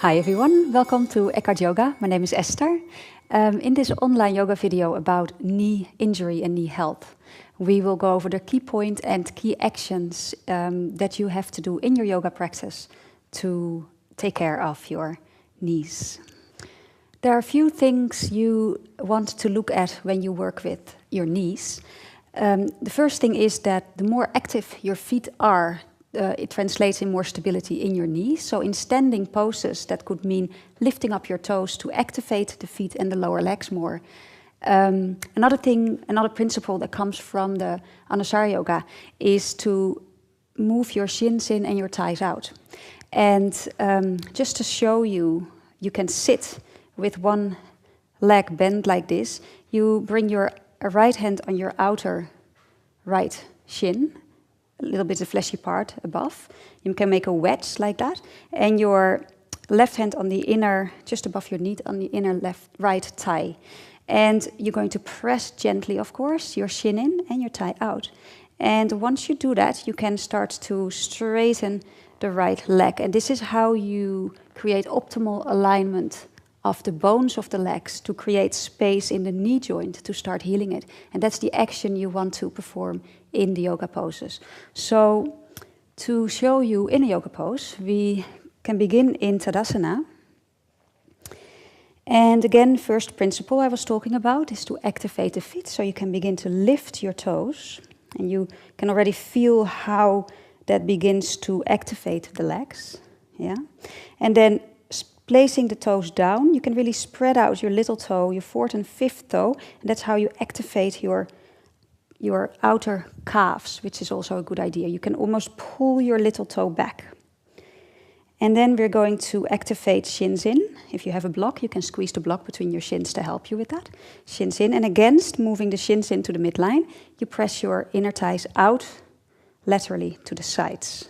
Hi everyone, welcome to Eckhart Yoga. My name is Esther. In this online yoga video about knee injury and knee health, we will go over the key point and key actions that you have to do in your yoga practice to take care of your knees. There are a few things you want to look at when you work with your knees. The first thing is that the more active your feet are, it translates in more stability in your knees. So in standing poses, that could mean lifting up your toes to activate the feet and the lower legs more. Another principle that comes from the Anusara Yoga is to move your shins in and your thighs out. And just to show you, you can sit with one leg bent like this. You bring your right hand on your outer right shin, a little bit the fleshy part above. You can make a wedge like that, and your left hand on the inner, just above your knee, on the inner right thigh. And you're going to press gently, of course, your shin in and your thigh out. And once you do that, you can start to straighten the right leg. And this is how you create optimal alignment of the bones of the legs to create space in the knee joint to start healing it. And that's the action you want to perform in the yoga poses. So to show you in a yoga pose, we can begin in Tadasana. And again, first principle I was talking about is to activate the feet. So you can begin to lift your toes. And you can already feel how that begins to activate the legs. Yeah. And then placing the toes down, you can really spread out your little toe, your fourth and fifth toe, and that's how you activate your outer calves, which is also a good idea. You can almost pull your little toe back. And then we're going to activate shins in. If you have a block, you can squeeze the block between your shins to help you with that. Shins in, and against moving the shins into the midline, you press your inner thighs out laterally to the sides.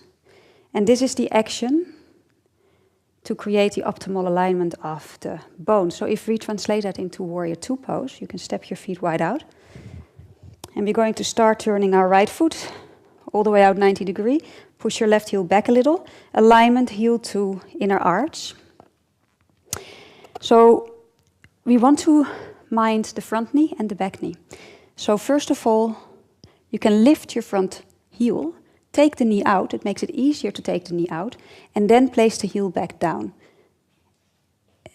And this is the action to create the optimal alignment of the bones. So if we translate that into Warrior Two pose, you can step your feet wide out. And we're going to start turning our right foot all the way out 90 degrees. Push your left heel back a little. Alignment, heel to inner arch. So we want to mind the front knee and the back knee. So first of all, you can lift your front heel. Take the knee out, it makes it easier to take the knee out, and then place the heel back down.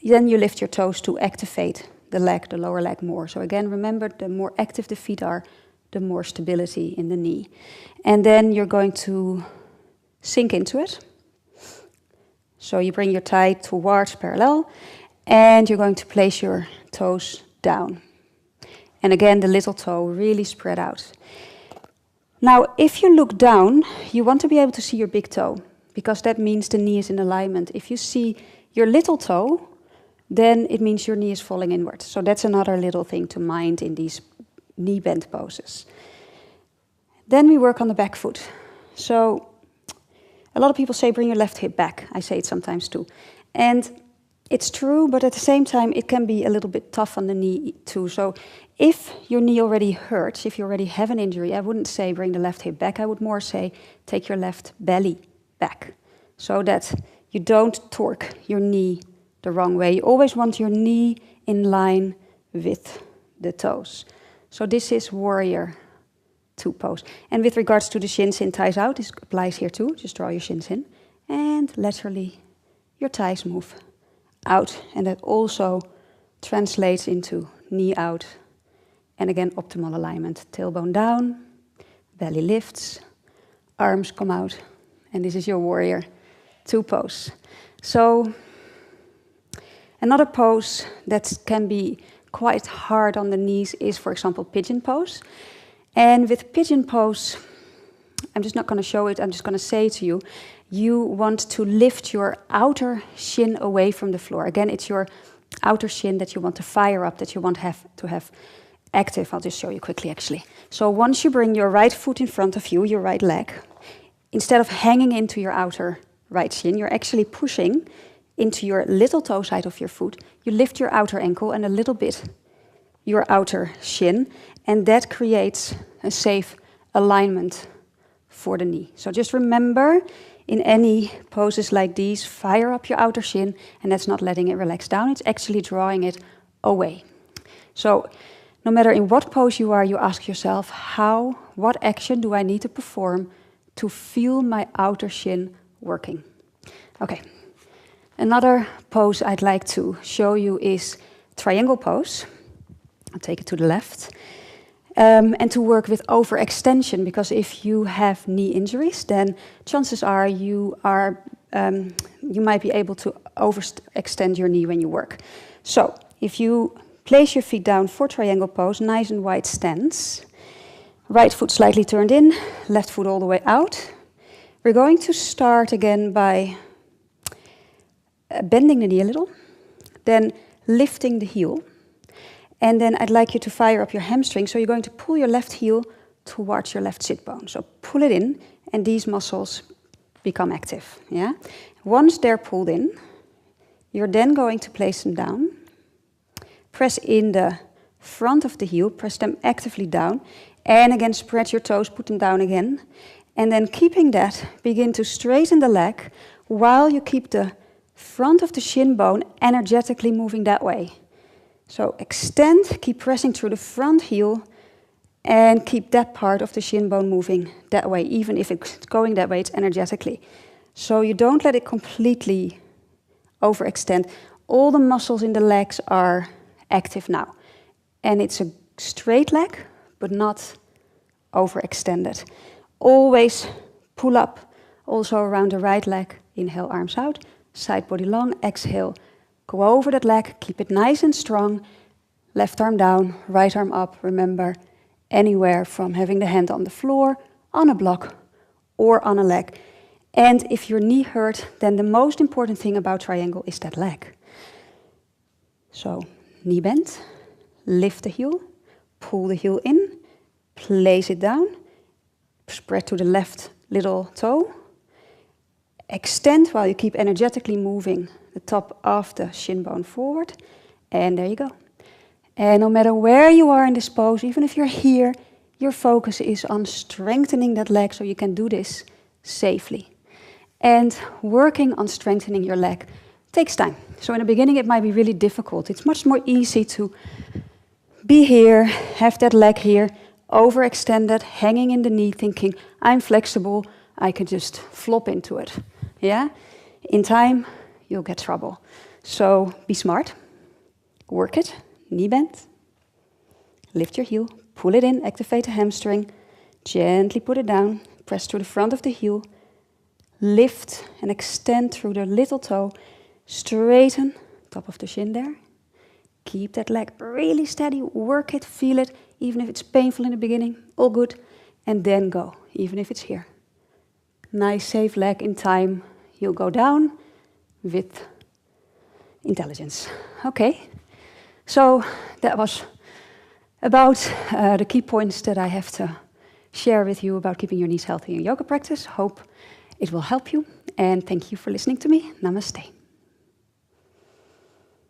Then you lift your toes to activate the leg, the lower leg more. So again, remember, the more active the feet are, the more stability in the knee. And then you're going to sink into it. So you bring your thigh towards parallel, and you're going to place your toes down. And again, the little toe really spread out. Now, if you look down, you want to be able to see your big toe, because that means the knee is in alignment. If you see your little toe, then it means your knee is falling inward. So that's another little thing to mind in these knee bend poses. Then we work on the back foot. So a lot of people say bring your left hip back. I say it sometimes too. And it's true, but at the same time, it can be a little bit tough on the knee too. So if your knee already hurts, if you already have an injury, I wouldn't say bring the left hip back. I would more say take your left belly back so that you don't torque your knee the wrong way. You always want your knee in line with the toes. So this is Warrior Two pose. And with regards to the shins in, thighs out, this applies here too. Just draw your shins in. And laterally, your thighs move out. And that also translates into knee out. And again, optimal alignment. Tailbone down, belly lifts, arms come out. And this is your Warrior Two pose. So another pose that can be quite hard on the knees is, for example, pigeon pose. And with pigeon pose, I'm just not going to show it, I'm just going to say to you, you want to lift your outer shin away from the floor. Again, it's your outer shin that you want to fire up, that you want to have active. I'll just show you quickly, actually. So once you bring your right foot in front of you, your right leg, instead of hanging into your outer right shin, you're actually pushing into your little toe side of your foot. You lift your outer ankle and a little bit your outer shin, and that creates a safe alignment for the knee. So just remember, in any poses like these, fire up your outer shin, and that's not letting it relax down, it's actually drawing it away. So no matter in what pose you are, you ask yourself, what action do I need to perform to feel my outer shin working? Okay, another pose I'd like to show you is triangle pose. I'll take it to the left. And to work with overextension, because if you have knee injuries, then chances are you might be able to overextend your knee when you work. So if you place your feet down for triangle pose, nice and wide stance, right foot slightly turned in, left foot all the way out. We're going to start again by bending the knee a little, then lifting the heel. And then I'd like you to fire up your hamstring. So you're going to pull your left heel towards your left sit bone. So pull it in, and these muscles become active. Yeah? Once they're pulled in, you're then going to place them down. Press in the front of the heel, press them actively down. And again, spread your toes, put them down again. And then keeping that, begin to straighten the leg while you keep the front of the shin bone energetically moving that way. So extend, keep pressing through the front heel, and keep that part of the shin bone moving that way. Even if it's going that way, it's energetically. So you don't let it completely overextend. All the muscles in the legs are active now. And it's a straight leg, but not overextended. Always pull up, also around the right leg. Inhale, arms out, side body long, exhale. Go over that leg, keep it nice and strong. Left arm down, right arm up. Remember, anywhere from having the hand on the floor, on a block, or on a leg. And if your knee hurt, then the most important thing about triangle is that leg. So, knee bend, lift the heel, pull the heel in, place it down, spread to the left little toe. Extend while you keep energetically moving the top of the shin bone forward, and there you go. And no matter where you are in this pose, even if you're here, your focus is on strengthening that leg so you can do this safely. And working on strengthening your leg takes time. So in the beginning it might be really difficult. It's much more easy to be here, have that leg here, overextended, hanging in the knee, thinking, I'm flexible, I can just flop into it. Yeah? In time, you'll get trouble. So be smart, work it, knee bend, lift your heel, pull it in, activate the hamstring, gently put it down, press through the front of the heel, lift and extend through the little toe, straighten, top of the shin there, keep that leg really steady, work it, feel it, even if it's painful in the beginning, all good, and then go, even if it's here. Nice, safe leg. In time, you'll go down with intelligence. Okay, so that was about the key points that I have to share with you about keeping your knees healthy in yoga practice. Hope it will help you, and thank you for listening to me. Namaste.